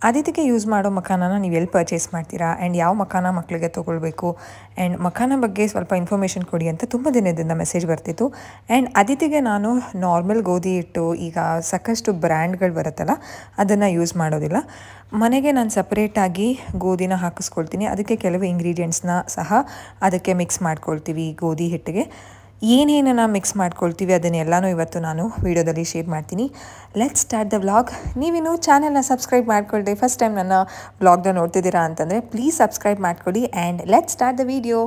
ಆದಿತ್ಯಗೆ use ಮಾಡೋ ಮಖಾನನ ನೀವು ಎಲ್ಲಿ ಪರ್ಚೇಸ್ ಮಾಡ್ತೀರಾ ಆ್ಯಂಡ್ ಯಾವ ಮಖಾನ ಮಕ್ಕಳಿಗೆ ತೊಗೊಳ್ಬೇಕು ಆ್ಯಂಡ್ ಮಖಾನ ಬಗ್ಗೆ ಸ್ವಲ್ಪ ಇನ್ಫಾರ್ಮೇಷನ್ ಕೊಡಿ ಅಂತ ತುಂಬ ದಿನದಿಂದ ಮೆಸೇಜ್ ಬರ್ತಿತ್ತು. ಆ್ಯಂಡ್ ಆದಿತ್ಯಗೆ ನಾನು ನಾರ್ಮಲ್ ಗೋಧಿ ಹಿಟ್ಟು ಈಗ ಸಾಕಷ್ಟು ಬ್ರ್ಯಾಂಡ್ಗಳು ಬರುತ್ತಲ್ಲ ಅದನ್ನು ಯೂಸ್ ಮಾಡೋದಿಲ್ಲ. ಮನೆಗೆ ನಾನು ಸಪ್ರೇಟಾಗಿ ಗೋಧಿನ ಹಾಕಿಸ್ಕೊಳ್ತೀನಿ. ಅದಕ್ಕೆ ಕೆಲವು ಇಂಗ್ರೀಡಿಯೆಂಟ್ಸ್ನ ಸಹ ಅದಕ್ಕೆ ಮಿಕ್ಸ್ ಮಾಡ್ಕೊಳ್ತೀವಿ. ಗೋಧಿ ಹಿಟ್ಟಿಗೆ ಏನೇನನ್ನು ಮಿಕ್ಸ್ ಮಾಡ್ಕೊಳ್ತೀವಿ ಅದನ್ನೆಲ್ಲನೂ ಇವತ್ತು ನಾನು ವಿಡಿಯೋದಲ್ಲಿ ಶೇರ್ ಮಾಡ್ತೀನಿ. Let's start the vlog. ನೀವಿನ್ನೂ ಚಾನಲ್ನ ಸಬ್ಸ್ಕ್ರೈಬ್ ಮಾಡ್ಕೊಳ್ಳಿ, ಫಸ್ಟ್ ಟೈಮ್ ನನ್ನ ವ್ಲಾಗ್ನ ನೋಡ್ತಿದ್ದೀರಾ ಅಂತಂದರೆ ಪ್ಲೀಸ್ ಸಬ್ಸ್ಕ್ರೈಬ್ ಮಾಡ್ಕೊಳ್ಳಿ and let's start the video.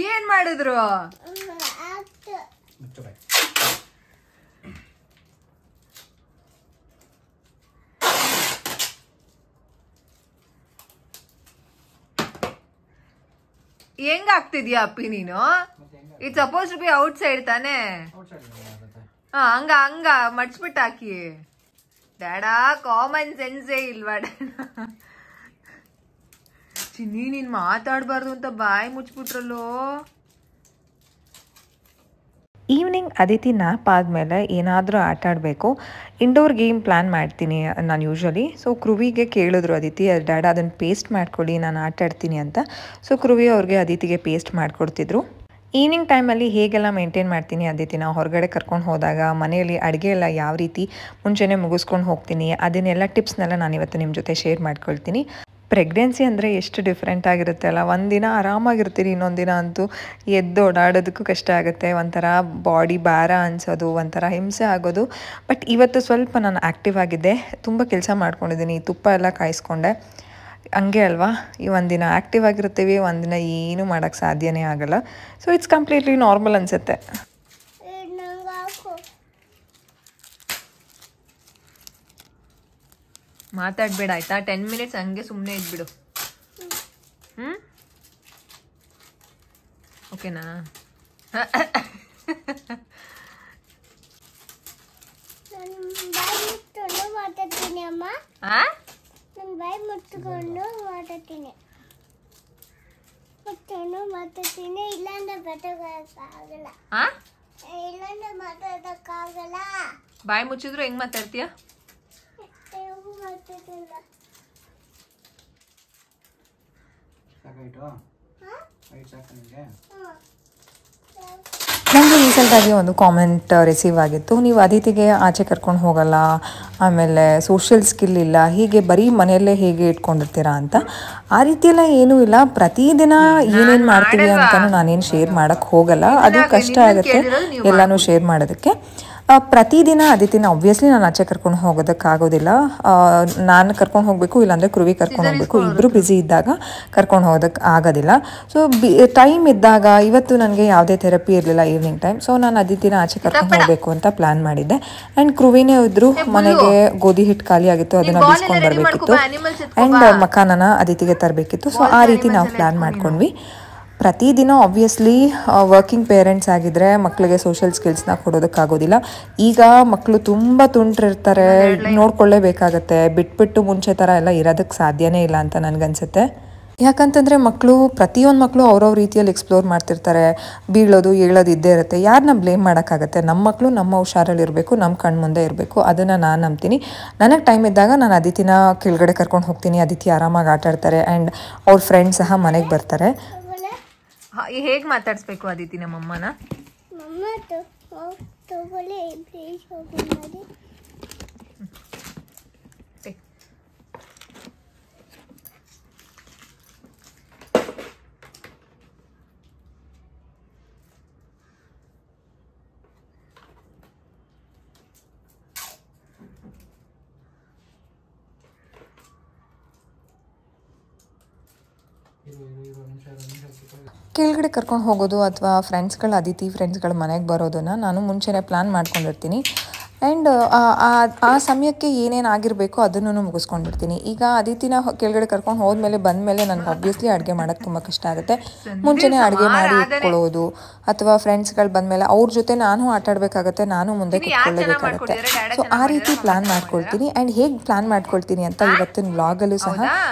ಏನ್ ಮಾಡಿದ್ರು? ಹೆಂಗ್ ಆಗ್ತಿದ್ಯಾ ಅಪ್ಪಿ ನೀನು? It suppose to be outside ತಾನೆ. ಹಂಗ ಹಂಗ ಮಡ್ಸ್ಬಿಟ್ಟು ಹಾಕಿ. ಡ್ಯಾಡಾ ಕಾಮನ್ ಸೆನ್ಸೇ ಇಲ್ವಾ? ಚಿನ್ನಿ ನೀನ್ ಮಾತಾಡ್ಬಾರ್ದು ಅಂತ ಬಾಯಿ ಮುಚ್ಬಿಟ್ರಲ್ಲೋ. ಈವ್ನಿಂಗ್ ಅದಿತಿ ನ್ಯಾಪ್ ಆದಮೇಲೆ ಏನಾದರೂ ಆಟ ಆಡಬೇಕು. ಇಂಡೋರ್ ಗೇಮ್ ಪ್ಲ್ಯಾನ್ ಮಾಡ್ತೀನಿ ನಾನು ಯೂಶ್ವಲಿ. ಸೊ ಕೃವಿಗೆ ಕೇಳಿದ್ರು ಅದಿತಿ, ಡ್ಯಾಡ ಅದನ್ನು ಪೇಸ್ಟ್ ಮಾಡ್ಕೊಳ್ಳಿ ನಾನು ಆಟ ಆಡ್ತೀನಿ ಅಂತ. ಸೊ ಕೃವಿ ಅವ್ರಿಗೆ ಅದಿತಿಗೆ ಪೇಸ್ಟ್ ಮಾಡಿಕೊಡ್ತಿದ್ರು. ಈವ್ನಿಂಗ್ ಟೈಮಲ್ಲಿ ಹೇಗೆಲ್ಲ ಮೇಂಟೈನ್ ಮಾಡ್ತೀನಿ ಅದಿತಿನ ಹೊರಗಡೆ ಕರ್ಕೊಂಡು ಹೋದಾಗ, ಮನೆಯಲ್ಲಿ ಅಡುಗೆ ಎಲ್ಲ ಯಾವ ರೀತಿ ಮುಂಚೆನೇ ಮುಗಿಸ್ಕೊಂಡು ಹೋಗ್ತೀನಿ, ಅದನ್ನೆಲ್ಲ ಟಿಪ್ಸ್ನೆಲ್ಲ ನಾನಿವತ್ತು ನಿಮ್ಮ ಜೊತೆ ಶೇರ್ ಮಾಡ್ಕೊಳ್ತೀನಿ. ಪ್ರೆಗ್ನೆನ್ಸಿ ಅಂದರೆ ಎಷ್ಟು ಡಿಫ್ರೆಂಟ್ ಆಗಿರುತ್ತೆ ಅಲ್ಲ. ಒಂದಿನ ಆರಾಮಾಗಿರ್ತೀರಿ, ಇನ್ನೊಂದು ದಿನ ಅಂತೂ ಎದ್ದು ಓಡಾಡೋದಕ್ಕೂ ಕಷ್ಟ ಆಗುತ್ತೆ. ಒಂಥರ ಬಾಡಿ ಭಾರ ಅನಿಸೋದು, ಒಂಥರ ಹಿಂಸೆ ಆಗೋದು. ಬಟ್ ಇವತ್ತು ಸ್ವಲ್ಪ ನಾನು ಆ್ಯಕ್ಟಿವ್ ಆಗಿದ್ದೆ, ತುಂಬ ಕೆಲಸ ಮಾಡ್ಕೊಂಡಿದ್ದೀನಿ, ತುಪ್ಪ ಎಲ್ಲ ಕಾಯಿಸ್ಕೊಂಡೆ. ಹಂಗೆ ಅಲ್ವಾ, ಈ ಒಂದಿನ ಆ್ಯಕ್ಟಿವ್ ಆಗಿರ್ತೀವಿ, ಒಂದಿನ ಏನೂ ಮಾಡೋಕ್ಕೆ ಸಾಧ್ಯನೇ ಆಗಲ್ಲ. ಸೊ ಇಟ್ಸ್ ಕಂಪ್ಲೀಟ್ಲಿ ನಾರ್ಮಲ್ ಅನಿಸುತ್ತೆ. ಮಾತಾಡ್ಬೇಡ ಆಯ್ತಾ? 10 minutes ಹಂಗೆ ಸುಮ್ಮನೆ ಇದ್ಬಿಡು. ಓಕೆನಾ? ಬಾಯಿ ಮುಚ್ಚಿದ್ರು ಹೆಂಗ್ ಮಾತಾಡ್ತೀಯ? ನನಗೆ ರೀಸೆಂಟಾಗಿ ಒಂದು ಕಾಮೆಂಟ್ ರಿಸೀವ್ ಆಗಿತ್ತು, ನೀವು ಅದಿತಿಗೆ ಆಚೆ ಕರ್ಕೊಂಡು ಹೋಗಲ್ಲ, ಆಮೇಲೆ ಸೋಷಿಯಲ್ ಸ್ಕಿಲ್ ಇಲ್ಲ, ಹೀಗೆ ಬರೀ ಮನೆಯಲ್ಲೇ ಹೇಗೆ ಇಟ್ಕೊಂಡಿರ್ತೀರಾ ಅಂತ. ಆ ರೀತಿಯೆಲ್ಲ ಏನೂ ಇಲ್ಲ. ಪ್ರತಿದಿನ ಏನೇನು ಮಾಡ್ತೀವಿ ಅಂತಲೂ ನಾನೇನು ಶೇರ್ ಮಾಡೋಕ್ಕೆ ಹೋಗಲ್ಲ, ಅದು ಕಷ್ಟ ಆಗುತ್ತೆ ಎಲ್ಲನೂ ಶೇರ್ ಮಾಡೋದಕ್ಕೆ. ಪ್ರತಿದಿನ ಅದಿತಿನ ಆಬ್ವಿಯಸ್ಲಿ ನಾನು ಆಚೆ ಕರ್ಕೊಂಡು ಹೋಗೋದಕ್ಕಾಗೋದಿಲ್ಲ. ನಾನು ಕರ್ಕೊಂಡು ಹೋಗಬೇಕು, ಇಲ್ಲಾಂದರೆ ಕೃವಿ ಕರ್ಕೊಂಡು ಹೋಗಬೇಕು. ಇಬ್ಬರು ಬ್ಯುಸಿ ಇದ್ದಾಗ ಕರ್ಕೊಂಡು ಹೋಗೋದಕ್ಕೆ ಆಗೋದಿಲ್ಲ. ಸೊ ಟೈಮ್ ಇದ್ದಾಗ, ಇವತ್ತು ನನಗೆ ಯಾವುದೇ ಥೆರಪಿ ಇರಲಿಲ್ಲ ಈವ್ನಿಂಗ್ ಟೈಮ್, ಸೊ ನಾನು ಅದಿತಿನ ಆಚೆ ಕರ್ಕೊಂಡು ಹೋಗಬೇಕು ಅಂತ ಪ್ಲ್ಯಾನ್ ಮಾಡಿದ್ದೆ. ಆ್ಯಂಡ್ ಕೃವಿನೇ ಇದ್ದರು, ಮನೆಗೆ ಗೋಧಿ ಹಿಟ್ಟು ಖಾಲಿ ಆಗಿತ್ತು, ಅದನ್ನು ಬೀಸ್ಕೊಂಡು ಬರಬೇಕಿತ್ತು. ಆ್ಯಂಡ್ ಮಖಾನನ ಅದಿತಿಗೆ ತರಬೇಕಿತ್ತು. ಸೊ ಆ ರೀತಿ ನಾವು ಪ್ಲ್ಯಾನ್ ಮಾಡ್ಕೊಂಡ್ವಿ. ಪ್ರತಿದಿನ ಆಬ್ವಿಯಸ್ಲಿ ವರ್ಕಿಂಗ್ ಪೇರೆಂಟ್ಸ್ ಆಗಿದ್ದರೆ ಮಕ್ಕಳಿಗೆ ಸೋಷಿಯಲ್ ಸ್ಕಿಲ್ಸ್ನ ಕೊಡೋದಕ್ಕಾಗೋದಿಲ್ಲ. ಈಗ ಮಕ್ಕಳು ತುಂಬ ತುಂಟ್ರಿರ್ತಾರೆ, ನೋಡ್ಕೊಳ್ಳೇಬೇಕಾಗತ್ತೆ. ಬಿಟ್ಬಿಟ್ಟು ಮುಂಚೆ ಥರ ಎಲ್ಲ ಇರೋದಕ್ಕೆ ಸಾಧ್ಯನೇ ಇಲ್ಲ ಅಂತ ನನಗನ್ಸುತ್ತೆ. ಯಾಕಂತಂದರೆ ಮಕ್ಕಳು, ಪ್ರತಿಯೊಂದು ಮಕ್ಕಳು ಅವ್ರವ್ರ ರೀತಿಯಲ್ಲಿ ಎಕ್ಸ್ಪ್ಲೋರ್ ಮಾಡ್ತಿರ್ತಾರೆ. ಬೀಳೋದು ಏಳೋದು ಇದ್ದೇ ಇರುತ್ತೆ. ಯಾರನ್ನ ಬ್ಲೇಮ್ ಮಾಡೋಕ್ಕಾಗತ್ತೆ? ನಮ್ಮ ಮಕ್ಕಳು ನಮ್ಮ ಹುಷಾರಲ್ಲಿ ಇರಬೇಕು, ನಮ್ಮ ಕಣ್ಣು ಮುಂದೆ ಇರಬೇಕು. ಅದನ್ನು ನಾನು ನಂಬ್ತೀನಿ. ನನಗೆ ಟೈಮ್ ಇದ್ದಾಗ ನಾನು ಅದಿತಿನ ಕೆಳಗಡೆ ಕರ್ಕೊಂಡು ಹೋಗ್ತೀನಿ. ಅದಿತಿ ಆರಾಮಾಗಿ ಆಟ ಆಡ್ತಾರೆ ಆ್ಯಂಡ್ ಅವ್ರ ಫ್ರೆಂಡ್ಸ್ ಸಹ ಮನೆಗೆ ಬರ್ತಾರೆ. ಹೇಗೆ ಮಾತಾಡಿಸ್ಬೇಕು ಅದಿತಿ ನಮ್ಮಮ್ಮನ? ಕೆಳಗಡೆ ಕರ್ಕೊಂಡು ಹೋಗೋದು ಅಥವಾ ಫ್ರೆಂಡ್ಸ್ಗಳು, ಅದಿತಿ ಫ್ರೆಂಡ್ಸ್ಗಳ ಮನೆಗೆ ಬರೋದನ್ನು ನಾನು ಮುಂಚೆನೇ ಪ್ಲ್ಯಾನ್ ಮಾಡ್ಕೊಂಡಿರ್ತೀನಿ. ಆ್ಯಂಡ್ ಆ ಸಮಯಕ್ಕೆ ಏನೇನು ಆಗಿರಬೇಕೋ ಅದನ್ನು ಮುಗಿಸ್ಕೊಂಡ್ಬಿಡ್ತೀನಿ. ಈಗ ಅದಿತಿನ ಕೆಳಗಡೆ ಕರ್ಕೊಂಡು ಹೋದ್ಮೇಲೆ ಬಂದಮೇಲೆ ನನಗೆ ಆಬ್ವಿಯಸ್ಲಿ ಅಡುಗೆ ಮಾಡೋಕ್ಕೆ ತುಂಬ ಕಷ್ಟ ಆಗುತ್ತೆ. ಮುಂಚೆನೇ ಅಡುಗೆ ಮಾಡಿ ಇಟ್ಕೊಳ್ಳೋದು, ಅಥವಾ ಫ್ರೆಂಡ್ಸ್ಗಳು ಬಂದಮೇಲೆ ಅವ್ರ ಜೊತೆ ನಾನು ಆಟಾಡಬೇಕಾಗತ್ತೆ, ನಾನು ಮುಂದೆ ಕೂತ್ಕೊಳ್ಳೇಬೇಕಾಗತ್ತೆ. ಸೊ ಆ ರೀತಿ ಪ್ಲ್ಯಾನ್ ಮಾಡ್ಕೊಳ್ತೀನಿ. ಆ್ಯಂಡ್ ಹೇಗೆ ಪ್ಲ್ಯಾನ್ ಮಾಡ್ಕೊಳ್ತೀನಿ ಅಂತ ಇವತ್ತಿನ ವ್ಲಾಗಲ್ಲೂ ಸಹ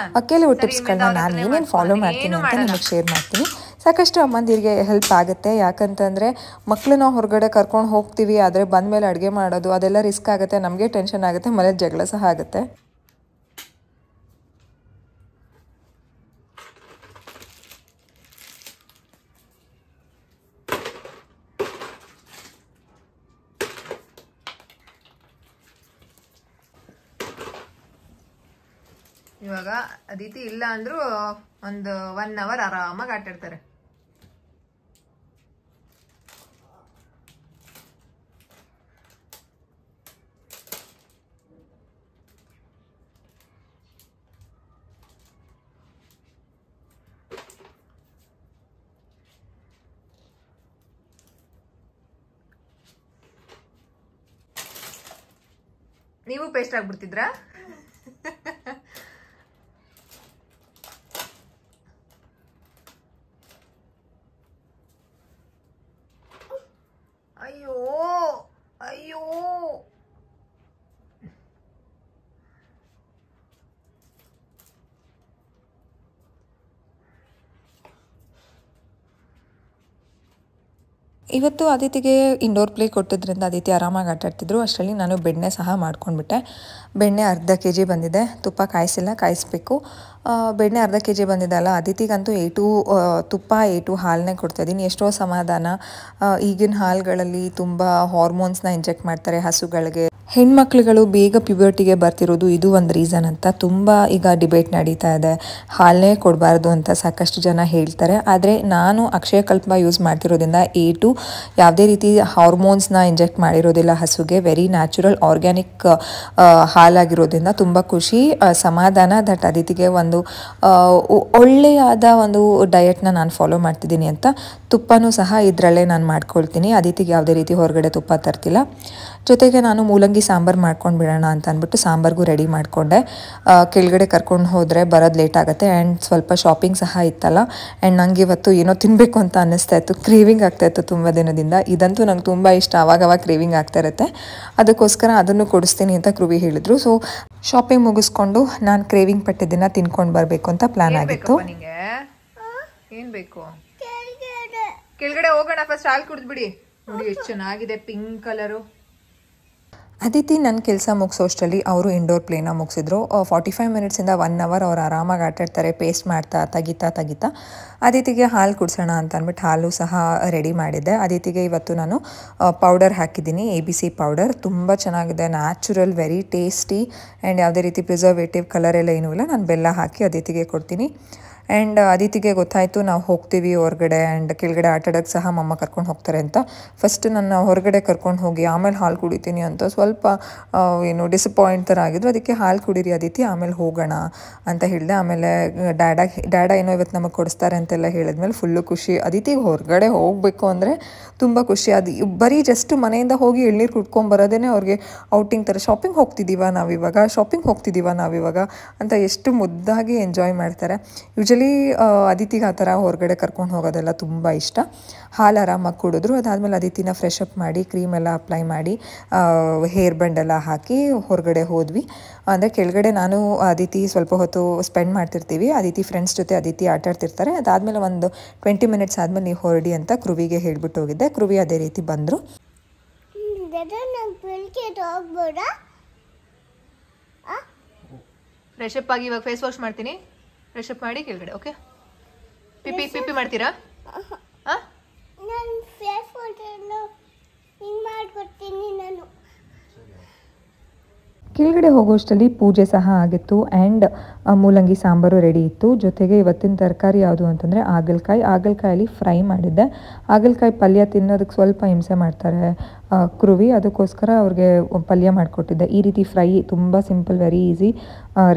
ಕೆಲವು ಟಿಪ್ಸ್ಗಳನ್ನ ನಾನು ಏನೇನು ಫಾಲೋ ಮಾಡ್ತೀನಿ ಅಂತ ನಿಮಗೆ ಶೇರ್ ಮಾಡ್ತೀನಿ. ಸಾಕಷ್ಟು ಅಮ್ಮಂದಿರಿಗೆ ಹೆಲ್ಪ್ ಆಗುತ್ತೆ. ಯಾಕಂತಂದರೆ ಮಕ್ಕಳನ್ನ ಹೊರಗಡೆ ಕರ್ಕೊಂಡು ಹೋಗ್ತೀವಿ, ಆದರೆ ಬಂದಮೇಲೆ ಅಡುಗೆ ಮಾಡೋದು ಅದೆಲ್ಲ ರಿಸ್ಕ್ ಆಗುತ್ತೆ, ನಮಗೆ ಟೆನ್ಷನ್ ಆಗುತ್ತೆ, ಮನೇಲಿ ಜಗಳ ಸಹ ಆಗುತ್ತೆ. ಇವಾಗ ಅದಿತಿ ಇಲ್ಲ ಅಂದ್ರೂ ಒಂದು 1 hour ಆರಾಮಾಗಿ ಆಟಾಡ್ತಾರೆ. ನೀವು ಪೇಸ್ಟ್ ಆಗ್ಬಿಡ್ತಿದ್ರಾ? ಅಯ್ಯೋ ಅಯ್ಯೋ, ಇವತ್ತು ಅದಿತಿಗೆ ಇಂಡೋರ್ ಪ್ಲೇ ಕೊಟ್ಟಿದ್ದರಿಂದ ಅದಿತಿ ಆರಾಮಾಗಿ ಆಟಾಡ್ತಿದ್ರು. ಅಷ್ಟರಲ್ಲಿ ನಾನು ಬೆಣ್ಣೆ ಸಹ ಮಾಡ್ಕೊಂಡ್ಬಿಟ್ಟೆ. ಬೆಣ್ಣೆ ಅರ್ಧ kg ಬಂದಿದೆ, ತುಪ್ಪ ಕಾಯಿಸಿಲ್ಲ, ಕಾಯಿಸ್ಬೇಕು. ಬೆಣ್ಣೆ ಅರ್ಧ kg ಬಂದಿದೆ ಅಲ್ಲ, ಅದಿತಿಗಂತೂ ತುಪ್ಪ ಹಾಲನ್ನೇ ಕೊಡ್ತಾಯಿದ್ದೀನಿ. ಎಷ್ಟೋ ಸಮಾಧಾನ. ಈಗಿನ ಹಾಲುಗಳಲ್ಲಿ ತುಂಬ ಹಾರ್ಮೋನ್ಸ್ನ ಇಂಜೆಕ್ಟ್ ಮಾಡ್ತಾರೆ ಹಸುಗಳಿಗೆ. ಹೆಣ್ಮಕ್ಳುಗಳು ಬೇಗ ಪ್ಯೂಬರ್ಟಿಗೆ ಬರ್ತಿರೋದು ಇದು ಒಂದು ರೀಸನ್ ಅಂತ ತುಂಬ ಈಗ ಡಿಬೇಟ್ ನಡೀತಾ ಇದೆ. ಹಾಲನ್ನೇ ಕೊಡಬಾರ್ದು ಅಂತ ಸಾಕಷ್ಟು ಜನ ಹೇಳ್ತಾರೆ. ಆದರೆ ನಾನು ಅಕ್ಷಯಕಲ್ಪ ಯೂಸ್ ಮಾಡ್ತಿರೋದ್ರಿಂದ ಯಾವುದೇ ರೀತಿ ಹಾರ್ಮೋನ್ಸ್ನ ಇಂಜೆಕ್ಟ್ ಮಾಡಿರೋದಿಲ್ಲ ಹಸುಗೆ. ವೆರಿ ನ್ಯಾಚುರಲ್ ಆರ್ಗ್ಯಾನಿಕ್ ಹಾಲಾಗಿರೋದ್ರಿಂದ ತುಂಬ ಖುಷಿ, ಸಮಾಧಾನ ದಟ್ ಅದಿತಿಗೆ ಒಂದು ಒಳ್ಳೆಯಾದ ಒಂದು ಡಯಟ್ನ ನಾನು ಫಾಲೋ ಮಾಡ್ತಿದ್ದೀನಿ ಅಂತ. ತುಪ್ಪನೂ ಸಹ ಇದರಲ್ಲೇ ನಾನು ಮಾಡ್ಕೊಳ್ತೀನಿ. ಅದಿತಿಗೆ ಯಾವುದೇ ರೀತಿ ಹೊರಗಡೆ ತುಪ್ಪ ತರ್ತಿಲ್ಲ. ಜೊತೆಗೆ ನಾನು ಮೂಲಂಗಿ ಸಾಂಬಾರು ಮಾಡ್ಕೊಂಡು ಬಿಡೋಣ ಅಂತ ಅಂದ್ಬಿಟ್ಟು ಸಾಂಬಾರಿಗೂ ರೆಡಿ ಮಾಡಿಕೊಂಡೆ. ಕೆಳಗಡೆ ಕರ್ಕೊಂಡು ಹೋದರೆ ಬರೋದು ಲೇಟ್ ಆಗುತ್ತೆ. ಆ್ಯಂಡ್ ಸ್ವಲ್ಪ ಶಾಪಿಂಗ್ ಸಹ ಇತ್ತಲ್ಲ. ಆ್ಯಂಡ್ ನನಗೆ ಇವತ್ತು ಏನೋ ತಿನ್ನಬೇಕು ಅಂತ ಅನ್ನಿಸ್ತಾ ಇತ್ತು, ಕ್ರೇವಿಂಗ್ ಆಗ್ತಾಯಿತ್ತು ತುಂಬ ದಿನದಿಂದ. ಇದಂತೂ ನಂಗೆ ತುಂಬ ಇಷ್ಟ, ಆವಾಗವಾಗ ಕ್ರೇವಿಂಗ್ ಆಗ್ತಾ ಇರುತ್ತೆ. ಅದಕ್ಕೋಸ್ಕರ ಅದನ್ನು ಕೊಡಿಸ್ತೀನಿ ಅಂತ ಕೃವಿ ಹೇಳಿದ್ರು. ಸೊ ಶಾಪಿಂಗ್ ಮುಗಿಸ್ಕೊಂಡು ನಾನು ಕ್ರೇವಿಂಗ್ ಪಟ್ಟಿದ್ದನ್ನು ತಿನ್ಕೊಂಡು ಬರಬೇಕು ಅಂತ ಪ್ಲ್ಯಾನ್ ಆಗಿತ್ತು. ಏನು ಬೇಕು? ಕೆಳಗಡೆ ಹೋಗೋಣ, ಫಸ್ಟ್ ಹಾಲು ಕುಡಿದ್ಬಿಡಿ. ನೋಡಿ ಎಷ್ಟು ಚೆನ್ನಾಗಿದೆ ಪಿಂಕ್ ಕಲರು. ಅದಿತಿ ನನ್ನ ಕೆಲಸ ಮುಗಿಸೋಷ್ಟರಲ್ಲಿ ಅವರು ಇಂಡೋರ್ ಪ್ಲೇನ ಮುಗಿಸಿದ್ರು. 45 ಮಿನಿಟ್ಸಿಂದ 1 hour ಅವ್ರು ಆರಾಮಾಗಿ ಆಟಾಡ್ತಾರೆ, ಪೇಸ್ಟ್ ಮಾಡ್ತಾ ತೆಗಿತಾ. ಅದಿತಿಗೆ ಹಾಲು ಕುಡಿಸೋಣ ಅಂತ ಅಂದ್ಬಿಟ್ಟು ಹಾಲು ಸಹ ರೆಡಿ ಮಾಡಿದ್ದೆ. ಅದಿತಿಗೆ ಇವತ್ತು ನಾನು ಪೌಡರ್ ಹಾಕಿದ್ದೀನಿ, ABC ಪೌಡರ್. ತುಂಬ ಚೆನ್ನಾಗಿದೆ, ನ್ಯಾಚುರಲ್, ವೆರಿ ಟೇಸ್ಟಿ. ಆ್ಯಂಡ್ ಯಾವುದೇ ರೀತಿ ಪ್ರಿಸರ್ವೇಟಿವ್ ಕಲರ್ ಎಲ್ಲ ಏನೂ ಇಲ್ಲ. ನಾನು ಬೆಲ್ಲ ಹಾಕಿ ಅದಿತಿಗೆ ಕೊಡ್ತೀನಿ. ಆ್ಯಂಡ್ ಅದಿತಿಗೆ ಗೊತ್ತಾಯಿತು ನಾವು ಹೋಗ್ತೀವಿ ಹೊರಗಡೆ, ಆ್ಯಂಡ್ ಕೆಳಗಡೆ ಆಟಾಡೋಕ್ಕೆ ಸಹ ಮಮ್ಮ ಕರ್ಕೊಂಡು ಹೋಗ್ತಾರೆ ಅಂತ. ಫಸ್ಟ್ ನನ್ನ ಹೊರಗಡೆ ಕರ್ಕೊಂಡು ಹೋಗಿ ಆಮೇಲೆ ಹಾಲು ಕುಡಿತೀನಿ ಅಂತ ಸ್ವಲ್ಪ ಡಿಸಪಾಯಿಂಟ್ ಥರ ಆಗಿದ್ರು. ಅದಕ್ಕೆ ಹಾಲು ಕುಡೀರಿ ಅದಿತಿ, ಆಮೇಲೆ ಹೋಗೋಣ ಅಂತ ಹೇಳಿದೆ. ಆಮೇಲೆ ಡ್ಯಾಡ ಏನೋ ಇವತ್ತು ನಮಗೆ ಕೊಡಿಸ್ತಾರೆ ಅಂತೆಲ್ಲ ಹೇಳಿದ್ಮೇಲೆ ಫುಲ್ಲು ಖುಷಿ. ಅದಿತಿಗೆ ಹೊರಗಡೆ ಹೋಗಬೇಕು ಅಂದರೆ ತುಂಬ ಖುಷಿ. ಅದು ಬರೀ ಜಸ್ಟ್ ಮನೆಯಿಂದ ಹೋಗಿ ಎಳ್ನೀರು ಕುಡ್ಕೊಂಬರೋದೇ ಅವ್ರಿಗೆ ಔಟಿಂಗ್ ಥರ. ಶಾಪಿಂಗ್ ಹೋಗ್ತಿದ್ದೀವ ನಾವಿವಾಗ ಅಂತ ಎಷ್ಟು ಮುದ್ದಾಗಿ ಎಂಜಾಯ್ ಮಾಡ್ತಾರೆ. ಯೂಶಲಿ ಅದಿತಿಗೆ ಆ ಥರ ಹೊರಗಡೆ ಕರ್ಕೊಂಡು ಹೋಗೋದೆಲ್ಲ ತುಂಬ ಇಷ್ಟ. ಹಾಲು ಆರಾಮಾಗಿ ಕುಡಿದ್ರು. ಅದಾದಮೇಲೆ ಅದಿತಿನ ಫ್ರೆಶ್ ಅಪ್ ಮಾಡಿ, ಕ್ರೀಮೆಲ್ಲ ಅಪ್ಲೈ ಮಾಡಿ, ಹೇರ್ ಬಂಡೆಲ್ಲ ಹಾಕಿ ಹೊರಗಡೆ ಹೋದ್ವಿ. ಅಂದರೆ ಕೆಳಗಡೆ ನಾನು ಅದಿತಿ ಸ್ವಲ್ಪ ಹೊತ್ತು ಸ್ಪೆಂಡ್ ಮಾಡ್ತಿರ್ತೀವಿ. ಅದಿತಿ ಫ್ರೆಂಡ್ಸ್ ಜೊತೆ ಅದಿತಿ ಆಟಾಡ್ತಿರ್ತಾರೆ. ಅದಾದಮೇಲೆ ಒಂದು 20 ಮಿನಿಟ್ಸ್ ಆದಮೇಲೆ ನೀವು ಹೊರಡಿ ಅಂತ ಕೃವಿಗೆ ಹೇಳ್ಬಿಟ್ಟು ಹೋಗಿದ್ದೆ. ಕೃವಿ ಅದೇ ರೀತಿ ಬಂದರು. ಫ್ರೆಶ್ ಅಪ್ ಆಗಿ ಇವಾಗ ಫೇಸ್ ವಾಶ್ ಮಾಡ್ತೀನಿ. ಫ್ರೆಶ್ ಅಪ್ ಮಾಡಿ ಕೆಳಗಡೆ. ಓಕೆ, ಪಿಪಿ ಮಾಡ್ತೀರಾ? ಕೆಳಗಡೆ ಹೋಗೋಷ್ಟರಲ್ಲಿ ಪೂಜೆ ಸಹ ಆಗಿತ್ತು. ಆ್ಯಂಡ್ ಮೂಲಂಗಿ ಸಾಂಬಾರು ರೆಡಿ ಇತ್ತು. ಜೊತೆಗೆ ಇವತ್ತಿನ ತರಕಾರಿ ಯಾವುದು ಅಂತಂದರೆ ಹಾಗಲಕಾಯಲ್ಲಿ ಫ್ರೈ ಮಾಡಿದ್ದೆ. ಹಾಗಲಕಾಯಿ ಪಲ್ಯ ತಿನ್ನೋದಕ್ಕೆ ಸ್ವಲ್ಪ ಹಿಂಸೆ ಮಾಡ್ತಾರೆ ಕ್ರುವಿ. ಅದಕ್ಕೋಸ್ಕರ ಅವ್ರಿಗೆ ಪಲ್ಯ ಮಾಡಿಕೊಟ್ಟಿದ್ದೆ. ಈ ರೀತಿ ಫ್ರೈ ತುಂಬ ಸಿಂಪಲ್, ವೆರಿ ಈಸಿ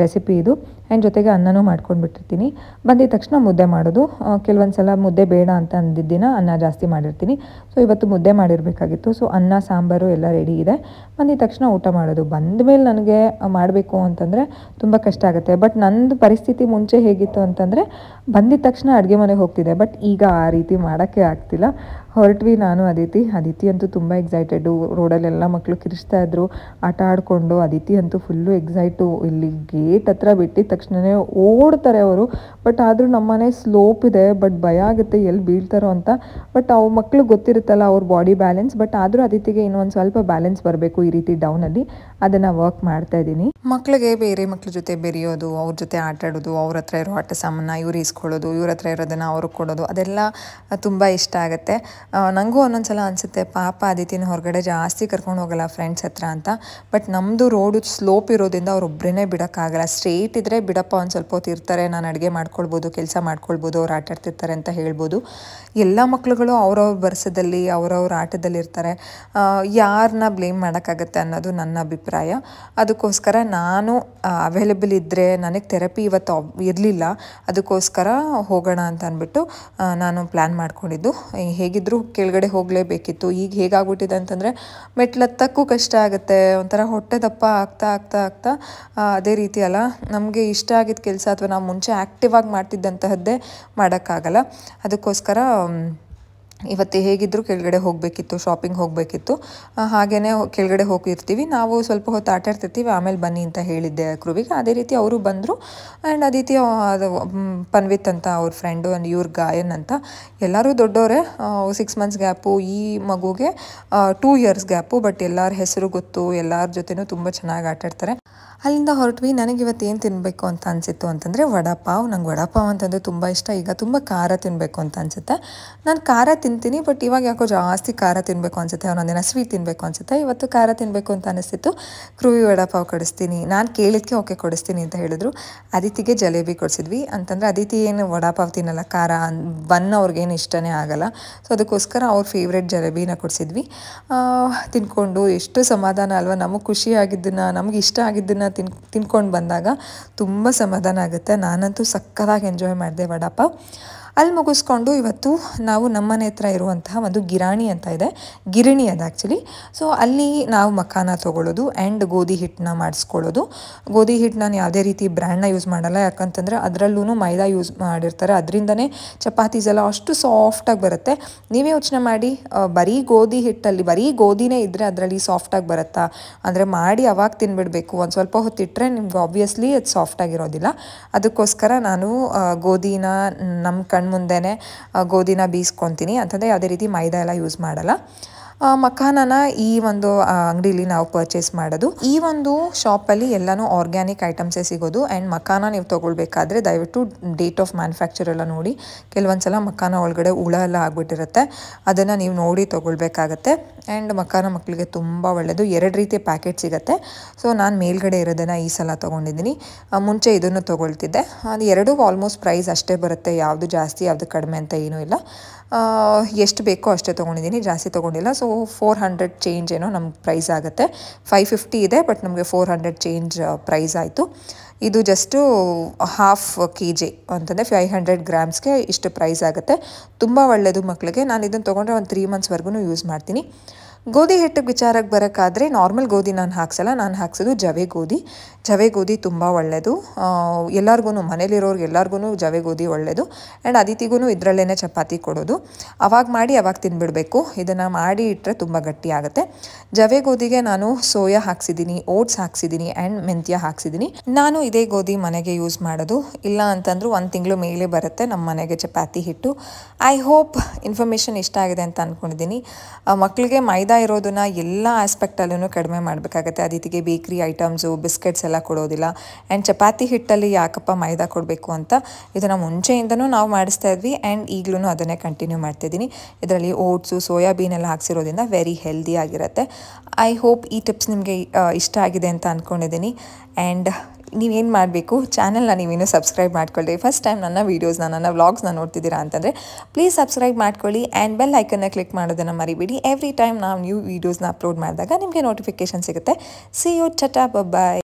ರೆಸಿಪಿ ಇದು. ಆ್ಯಂಡ್ ಜೊತೆಗೆ ಅನ್ನನೂ ಮಾಡ್ಕೊಂಡ್ಬಿಟ್ಟಿರ್ತೀನಿ. ಬಂದಿದ ತಕ್ಷಣ ಮುದ್ದೆ ಮಾಡೋದು. ಕೆಲವೊಂದು ಸಲ ಮುದ್ದೆ ಬೇಡ ಅಂತ ಅಂದಿದ್ದಿನ ಅನ್ನ ಜಾಸ್ತಿ ಮಾಡಿರ್ತೀನಿ. ಸೊ ಇವತ್ತು ಮುದ್ದೆ ಮಾಡಿರಬೇಕಾಗಿತ್ತು. ಸೊ ಅನ್ನ ಸಾಂಬಾರು ಎಲ್ಲ ರೆಡಿ ಇದೆ. ಬಂದಿದ ತಕ್ಷಣ ಊಟ ಮಾಡೋದು. ಬಂದ ಮೇಲೆ ನನಗೆ ಮಾಡಬೇಕು ಅಂತಂದರೆ ತುಂಬ ಕಷ್ಟ ಆಗುತ್ತೆ. ಬಟ್ ನಂದು ಪರಿಸ್ಥಿತಿ ಮುಂಚೆ ಹೇಗಿತ್ತು ಅಂತಂದರೆ ಬಂದಿದ ತಕ್ಷಣ ಅಡುಗೆ ಮನೆಗೆ ಹೋಗ್ತಿದ್ದೆ. ಬಟ್ ಈಗ ಆ ರೀತಿ ಮಾಡೋಕ್ಕೆ ಆಗ್ತಿಲ್ಲ. ಹೊರಟ್ವಿ ನಾನು ಅದಿತಿ ಅಂತೂ ತುಂಬ ಎಕ್ಸೈಟೆಡು. ರೋಡಲ್ಲೆಲ್ಲ ಮಕ್ಕಳು ಕಿರಿಸ್ತಾ ಇದ್ರು, ಆಟ ಆಡಿಕೊಂಡು. ಅದಿತಿ ಅಂತೂ ಫುಲ್ಲು ಎಕ್ಸೈಟು. ಇಲ್ಲಿ ಗೇಟ್ ಹತ್ರ ಬಿಟ್ಟಿದ ತಕ್ಷಣವೇ ಓಡ್ತಾರೆ ಅವರು. ಬಟ್ ಆದರೂ ನಮ್ಮನೆ ಸ್ಲೋಪ್ ಇದೆ, ಬಟ್ ಭಯ ಆಗುತ್ತೆ ಎಲ್ಲಿ ಬೀಳ್ತಾರೋ ಅಂತ. ಬಟ್ ಅವು ಮಕ್ಳು ಗೊತ್ತಿರುತ್ತಲ್ಲ ಅವ್ರ ಬಾಡಿ ಬ್ಯಾಲೆನ್ಸ್. ಬಟ್ ಆದರೂ ಅದಿತಿಗೆ ಇನ್ನೊಂದು ಸ್ವಲ್ಪ ಬ್ಯಾಲೆನ್ಸ್ ಬರಬೇಕು ಈ ರೀತಿ ಡೌನಲ್ಲಿ. ಅದನ್ನು ವರ್ಕ್ ಮಾಡ್ತಾ ಇದ್ದೀನಿ. ಮಕ್ಕಳಿಗೆ ಬೇರೆ ಮಕ್ಳ ಜೊತೆ ಬೆರೆಯೋದು, ಅವ್ರ ಜೊತೆ ಆಟ ಆಡೋದು, ಅವ್ರ ಹತ್ರ ಇರೋ ಆಟ ಸಾಮಾನು ಇವ್ರು ಇಸ್ಕೊಳ್ಳೋದು, ಇವ್ರ ಹತ್ರ ಇರೋದನ್ನು ಅವ್ರಿಗೆ ಕೊಡೋದು, ಅದೆಲ್ಲ ತುಂಬ ಇಷ್ಟ ಆಗುತ್ತೆ. ನನಗೂ ಒಂದೊಂದು ಸಲ ಅನಿಸುತ್ತೆ, ಪಾಪ ಅದಿತಿನ ಹೊರಗಡೆ ಜಾಸ್ತಿ ಕರ್ಕೊಂಡು ಹೋಗಲ್ಲ ಫ್ರೆಂಡ್ಸ್ ಹತ್ರ ಅಂತ. ಬಟ್ ನಮ್ಮದು ರೋಡು ಸ್ಲೋಪ್ ಇರೋದ್ರಿಂದ ಅವ್ರೊಬ್ಬರೇ ಬಿಡೋಕ್ಕಾಗಲ್ಲ. ಸ್ಟ್ರೇಟ್ ಇದ್ದರೆ ಬಿಡಪ್ಪ ಒಂದು ಸ್ವಲ್ಪ ಹೊತ್ತು ಇರ್ತಾರೆ, ನಾನು ಅಡುಗೆ ಮಾಡ್ಕೊಳ್ಬೋದು, ಕೆಲಸ ಮಾಡ್ಕೊಳ್ಬೋದು, ಅವ್ರು ಆಟ ಆಡ್ತಿರ್ತಾರೆ ಅಂತ ಹೇಳ್ಬೋದು. ಎಲ್ಲ ಮಕ್ಳುಗಳು ಅವ್ರವ್ರ ವರ್ಷದಲ್ಲಿ ಅವ್ರವ್ರ ಆಟದಲ್ಲಿ ಇರ್ತಾರೆ. ಯಾರನ್ನ ಬ್ಲೇಮ್ ಮಾಡೋಕ್ಕಾಗತ್ತೆ ಅನ್ನೋದು ನನ್ನ ಅಭಿಪ್ರಾಯ. ಅದಕ್ಕೋಸ್ಕರ ನಾನು ಅವೈಲೇಬಲ್ ಇದ್ದರೆ, ನನಗೆ ಥೆರಪಿ ಇವತ್ತು ಇರಲಿಲ್ಲ, ಅದಕ್ಕೋಸ್ಕರ ಹೋಗೋಣ ಅಂತ ಅಂದ್ಬಿಟ್ಟು ನಾನು ಪ್ಲ್ಯಾನ್ ಮಾಡ್ಕೊಂಡಿದ್ದು. ಹೇಗಿದ್ದರೂ ಕೆಳಗಡೆ ಹೋಗಲೇಬೇಕಿತ್ತು. ಈಗ ಹೇಗಾಗ್ಬಿಟ್ಟಿದೆ ಅಂತಂದರೆ ಮೆಟ್ಲತ್ತಕ್ಕೂ ಕಷ್ಟ ಆಗುತ್ತೆ. ಒಂಥರ ಹೊಟ್ಟೆ ದಪ್ಪ ಆಗ್ತಾ ಅದೇ ರೀತಿ ಅಲ್ಲ, ನಮಗೆ ಇಷ್ಟ ಆಗಿದ್ದ ಕೆಲಸ ಅಥವಾ ನಾವು ಮುಂಚೆ ಆ್ಯಕ್ಟಿವ್ ಆಗಿ ಮಾಡ್ತಿದ್ದಂತಹದ್ದೇ ಮಾಡೋಕ್ಕಾಗಲ್ಲ. ಅದಕ್ಕೋಸ್ಕರ ಇವತ್ತು ಹೇಗಿದ್ದರೂ ಕೆಳಗಡೆ ಹೋಗಬೇಕಿತ್ತು, ಶಾಪಿಂಗ್ ಹೋಗಬೇಕಿತ್ತು. ಹಾಗೆಯೇ ಕೆಳಗಡೆ ಹೋಗಿರ್ತೀವಿ ನಾವು, ಸ್ವಲ್ಪ ಹೊತ್ತು ಆಟ ಆಡ್ತಿರ್ತೀವಿ, ಆಮೇಲೆ ಬನ್ನಿ ಅಂತ ಹೇಳಿದ್ದೆ ಕ್ರುವಿಗೆ. ಅದೇ ರೀತಿ ಅವರು ಬಂದರು. ಆ್ಯಂಡ್ ಅದಿತಿ ಅದು ಪನ್ವಿತ್ ಅಂತ ಅವ್ರ ಫ್ರೆಂಡು, ಆ್ಯಂಡ್ ಇವ್ರ ಗಾಯನ್ ಅಂತ. ಎಲ್ಲರೂ ದೊಡ್ಡವರೇ. 6 months ಗ್ಯಾಪು, ಈ ಮಗುಗೆ 2 years ಗ್ಯಾಪು. ಬಟ್ ಎಲ್ಲರ ಹೆಸರು ಗೊತ್ತು, ಎಲ್ಲರ ಜೊತೆನೂ ತುಂಬ ಚೆನ್ನಾಗಿ ಆಟಾಡ್ತಾರೆ. ಅಲ್ಲಿಂದ ಹೊರಟ್ವಿ. ನನಗೆ ಇವತ್ತು ಏನು ತಿನ್ನಬೇಕು ಅಂತ ಅನಿಸಿತ್ತು ಅಂತಂದರೆ ವಡಾಪಾವ್. ನಂಗೆ ವಡಾಪಾವ್ ಅಂತಂದರೆ ತುಂಬ ಇಷ್ಟ. ಈಗ ತುಂಬ ಖಾರ ತಿನ್ನಬೇಕು ಅಂತ ಅನಿಸುತ್ತೆ. ನಾನು ಖಾರ ತಿಂತೀನಿ, ಬಟ್ ಇವಾಗ ಯಾಕೋ ಜಾಸ್ತಿ ಖಾರ ತಿನ್ನಬೇಕು ಅನಿಸುತ್ತೆ. ಒಂದೊಂದಿನ ಸ್ವೀಟ್ ತಿನ್ನಬೇಕು ಅನಿಸುತ್ತೆ. ಇವತ್ತು ಖಾರ ತಿನ್ನಬೇಕು ಅಂತ ಅನಿಸ್ತಿತ್ತು. ಕ್ರೂವಿ ವಡಾಪಾವ್ ಕೊಡಿಸ್ತೀನಿ, ನಾನು ಕೇಳಿದ್ಕೆ ಓಕೆ ಕೊಡಿಸ್ತೀನಿ ಅಂತ ಹೇಳಿದ್ರು. ಅದಿತಿಗೆ ಜಲೇಬಿ ಕೊಡಿಸಿದ್ವಿ. ಅಂತಂದರೆ ಅದಿತಿ ಏನು ವಡಾಪಾವ್ ತಿನ್ನಲ್ಲ, ಖಾರ ಬನ್ ಅವ್ರಿಗೇನು ಇಷ್ಟನೇ ಆಗಲ್ಲ. ಸೊ ಅದಕ್ಕೋಸ್ಕರ ಅವ್ರ ಫೇವ್ರೆಟ್ ಜಲೇಬಿನ ಕೊಡಿಸಿದ್ವಿ. ತಿನ್ಕೊಂಡು ಎಷ್ಟು ಸಮಾಧಾನ ಅಲ್ವಾ. ನಮಗೆ ಖುಷಿಯಾಗಿದ್ದನ್ನು, ನಮ್ಗೆ ಇಷ್ಟ ಆಗಿದ್ದನ್ನು ತಿನ್ಕೊಂಡು ಬಂದಾಗ ತುಂಬ ಸಮಾಧಾನ ಆಗುತ್ತೆ. ನಾನಂತೂ ಸಕ್ಕತ್ತಾಗಿ ಎಂಜಾಯ್ ಮಾಡಿದೆ ವಡಾಪಾವ್. ಅಲ್ಲಿ ಮುಗಿಸ್ಕೊಂಡು ಇವತ್ತು ನಾವು ನಮ್ಮನೆ ಹತ್ರ ಇರುವಂತಹ ಒಂದು ಗಿರಾಣಿ ಅಂತ ಇದೆ, ಗಿರಣಿ ಅದು ಆ್ಯಕ್ಚುಲಿ. ಸೊ ಅಲ್ಲಿ ನಾವು ಮಖಾನ ತೊಗೊಳ್ಳೋದು ಆ್ಯಂಡ್ ಗೋಧಿ ಹಿಟ್ಟನ್ನ ಮಾಡಿಸ್ಕೊಳ್ಳೋದು. ಗೋಧಿ ಹಿಟ್ಟು ನಾನು ಯಾವುದೇ ರೀತಿ ಬ್ರ್ಯಾಂಡ್ನ ಯೂಸ್ ಮಾಡಲ್ಲ, ಯಾಕಂತಂದರೆ ಅದರಲ್ಲೂ ಮೈದಾ ಯೂಸ್ ಮಾಡಿರ್ತಾರೆ. ಅದರಿಂದನೇ ಚಪಾತೀಸ್ ಎಲ್ಲ ಅಷ್ಟು ಸಾಫ್ಟಾಗಿ ಬರುತ್ತೆ. ನೀವೇ ಯೋಚನೆ ಮಾಡಿ, ಬರೀ ಗೋಧಿ ಹಿಟ್ಟಲ್ಲಿ ಬರೀ ಗೋಧಿನೇ ಇದ್ದರೆ ಅದರಲ್ಲಿ ಸಾಫ್ಟಾಗಿ ಬರುತ್ತಾ? ಅಂದರೆ ಮಾಡಿ ಅವಾಗ ತಿನ್ಬಿಡಬೇಕು. ಒಂದು ಸ್ವಲ್ಪ ಹೊತ್ತಿಟ್ಟರೆ ನಿಮ್ಗೆ ಆಬ್ವಿಯಸ್ಲಿ ಅದು ಸಾಫ್ಟಾಗಿರೋದಿಲ್ಲ. ಅದಕ್ಕೋಸ್ಕರ ನಾನು ಗೋಧಿನ ನಮ್ಮ ಮುಂದೆನೇ ಗೋಧಿನ ಬೀಸ್ಕೊತೀನಿ. ಅಂತಂದರೆ ಯಾವುದೇ ರೀತಿ ಮೈದಾ ಎಲ್ಲ ಯೂಸ್ ಮಾಡಲ್ಲ. ಮಖಾನನ ಈ ಒಂದು ಅಂಗಡಿಲಿ ನಾವು ಪರ್ಚೇಸ್ ಮಾಡೋದು. ಈ ಒಂದು ಶಾಪಲ್ಲಿ ಎಲ್ಲನೂ ಆರ್ಗ್ಯಾನಿಕ್ ಐಟಮ್ಸೇ ಸಿಗೋದು. ಆ್ಯಂಡ್ ಮಖಾನ ನೀವು ತೊಗೊಳ್ಬೇಕಾದ್ರೆ ದಯವಿಟ್ಟು ಡೇಟ್ ಆಫ್ ಮ್ಯಾನುಫ್ಯಾಕ್ಚರ್ ಎಲ್ಲ ನೋಡಿ. ಕೆಲವೊಂದು ಸಲ ಮಖಾನ ಒಳಗಡೆ ಹುಳ ಎಲ್ಲ ಆಗಿಬಿಟ್ಟಿರುತ್ತೆ, ಅದನ್ನು ನೀವು ನೋಡಿ ತೊಗೊಳ್ಬೇಕಾಗತ್ತೆ. ಆ್ಯಂಡ್ ಮಖಾನ ಮಕ್ಕಳಿಗೆ ತುಂಬ ಒಳ್ಳೆಯದು. 2 ರೀತಿಯ ಪ್ಯಾಕೆಟ್ ಸಿಗುತ್ತೆ. ಸೊ ನಾನು ಮೇಲ್ಗಡೆ ಇರೋದನ್ನು ಈ ಸಲ ತೊಗೊಂಡಿದ್ದೀನಿ. ಮುಂಚೆ ಇದನ್ನು ತೊಗೊಳ್ತಿದ್ದೆ. ಅದು 2 ಆಲ್ಮೋಸ್ಟ್ ಪ್ರೈಸ್ ಅಷ್ಟೇ ಬರುತ್ತೆ, ಯಾವುದು ಜಾಸ್ತಿ ಯಾವುದು ಕಡಿಮೆ ಅಂತ ಏನೂ ಇಲ್ಲ. ಎಷ್ಟು ಬೇಕೋ ಅಷ್ಟೇ ತೊಗೊಂಡಿದ್ದೀನಿ, ಜಾಸ್ತಿ ತೊಗೊಂಡಿಲ್ಲ. ಸೊ 400 ಚೇಂಜ್ ಏನೋ ನಮ್ಗೆ ಪ್ರೈಸ್ ಆಗುತ್ತೆ. 550 ಇದೆ, ಬಟ್ ನಮಗೆ 400 ಚೇಂಜ್ ಪ್ರೈಸ್ ಆಯಿತು. ಇದು ಜಸ್ಟು 1/2 kg ಅಂತಂದರೆ 500 ಗ್ರಾಮ್ಸ್ಗೆ ಇಷ್ಟು ಪ್ರೈಸ್ ಆಗುತ್ತೆ. ತುಂಬ ಒಳ್ಳೆಯದು ಮಕ್ಕಳಿಗೆ. ನಾನು ಇದನ್ನು ತೊಗೊಂಡ್ರೆ ಒಂದು 3 monthsವರೆಗೂ ಯೂಸ್ ಮಾಡ್ತೀನಿ. ಗೋಧಿ ಹಿಟ್ಟು ವಿಚಾರಕ್ಕೆ ಬರೋಕ್ಕಾದರೆ ನಾರ್ಮಲ್ ಗೋಧಿ ನಾನು ಹಾಕ್ಸಲ್ಲ, ನಾನು ಹಾಕ್ಸೋದು ಜವೆ ಗೋಧಿ ತುಂಬ ಒಳ್ಳೆಯದು. ಎಲ್ಲರಿಗೂ, ಮನೇಲಿರೋರ್ಗೆ ಎಲ್ಲರಿಗೂ ಜವೆ ಗೋಧಿ ಒಳ್ಳೆಯದು. ಆ್ಯಂಡ್ ಅದಿತಿಗೂ ಇದರಲ್ಲೇ ಚಪಾತಿ ಕೊಡೋದು. ಅವಾಗ ಮಾಡಿ ಅವಾಗ ತಿನ್ಬಿಡಬೇಕು. ಇದನ್ನು ಮಾಡಿ ಇಟ್ಟರೆ ತುಂಬ ಗಟ್ಟಿ ಆಗುತ್ತೆ. ಜವೆ ಗೋಧಿಗೆ ನಾನು ಸೋಯಾ ಹಾಕ್ಸಿದ್ದೀನಿ, ಓಟ್ಸ್ ಹಾಕ್ಸಿದ್ದೀನಿ ಆ್ಯಂಡ್ ಮೆಂತ್ಯ ಹಾಕ್ಸಿದ್ದೀನಿ. ನಾನು ಇದೇ ಗೋಧಿ ಮನೆಗೆ ಯೂಸ್ ಮಾಡೋದು. ಇಲ್ಲ ಅಂತಂದ್ರೂ 1 ತಿಂಗಳು ಮೇಲೆ ಬರುತ್ತೆ ನಮ್ಮ ಮನೆಗೆ ಚಪಾತಿ ಹಿಟ್ಟು. ಐ ಹೋಪ್ ಇನ್ಫಾರ್ಮೇಷನ್ ಇಷ್ಟ ಆಗಿದೆ ಅಂತ ಅಂದ್ಕೊಂಡಿದ್ದೀನಿ. ಮಕ್ಕಳಿಗೆ ಮೈದಾ ಇರೋದನ್ನ ಎಲ್ಲ ಆಸ್ಪೆಕ್ಟಲ್ಲೂ ಕಡಿಮೆ ಮಾಡಬೇಕಾಗತ್ತೆ. ಅದಿತಿಗೆ ಬೇಕ್ರಿ ಐಟಮ್ಸು, ಬಿಸ್ಕೆಟ್ಸ್ ಎಲ್ಲ ಕೊಡೋದಿಲ್ಲ. ಆ್ಯಂಡ್ ಚಪಾತಿ ಹಿಟ್ಟಲ್ಲಿ ಯಾಕಪ್ಪ ಮೈದಾ ಕೊಡಬೇಕು ಅಂತ ಇದನ್ನು ಮುಂಚೆಯಿಂದನೂ ನಾವು ಮಾಡಿಸ್ತಾ ಇದ್ವಿ. ಆ್ಯಂಡ್ ಈಗಲೂ ಅದನ್ನೇ ಕಂಟಿನ್ಯೂ ಮಾಡ್ತಿದ್ದೀನಿ. ಇದರಲ್ಲಿ ಓಟ್ಸು, ಸೋಯಾಬೀನ್ ಎಲ್ಲ ಹಾಕ್ಸಿರೋದ್ರಿಂದ ವೆರಿ ಹೆಲ್ದಿ ಆಗಿರುತ್ತೆ. ಐ ಹೋಪ್ ಈ ಟಿಪ್ಸ್ ನಿಮಗೆ ಇಷ್ಟ ಆಗಿದೆ ಅಂತ ಅಂದ್ಕೊಂಡಿದ್ದೀನಿ. ಆ್ಯಂಡ್ ನೀವೇನು ಮಾಡಬೇಕು, ಚಾನಲ್ನ ನೀವೇನು ಸಬ್ಸ್ಕ್ರೈಬ್ ಮಾಡ್ಕೊಳ್ಳಿ. ಫಸ್ಟ್ ಟೈಮ್ ನನ್ನ ವೀಡಿಯೋಸ್ನ, ನನ್ನ ವ್ಲಾಗ್ಸ್ನ ನೋಡ್ತಿದ್ದೀರಾ ಅಂತಂದರೆ ಪ್ಲೀಸ್ ಸಬ್ಸ್ಕ್ರೈಬ್ ಮಾಡ್ಕೊಳ್ಳಿ ಆ್ಯಂಡ್ ಬೆಲ್ ಐಕನ್ನ ಕ್ಲಿಕ್ ಮಾಡೋದನ್ನು ಮರಿಬೇಡಿ. ಎವ್ರಿ ಟೈಮ್ ನಾವು ನ್ಯೂ ವೀಡಿಯೋಸ್ನ ಅಪ್ಲೋಡ್ ಮಾಡಿದಾಗ ನಿಮಗೆ ನೋಟಿಫಿಕೇಷನ್ ಸಿಗುತ್ತೆ. See you, tata, bye.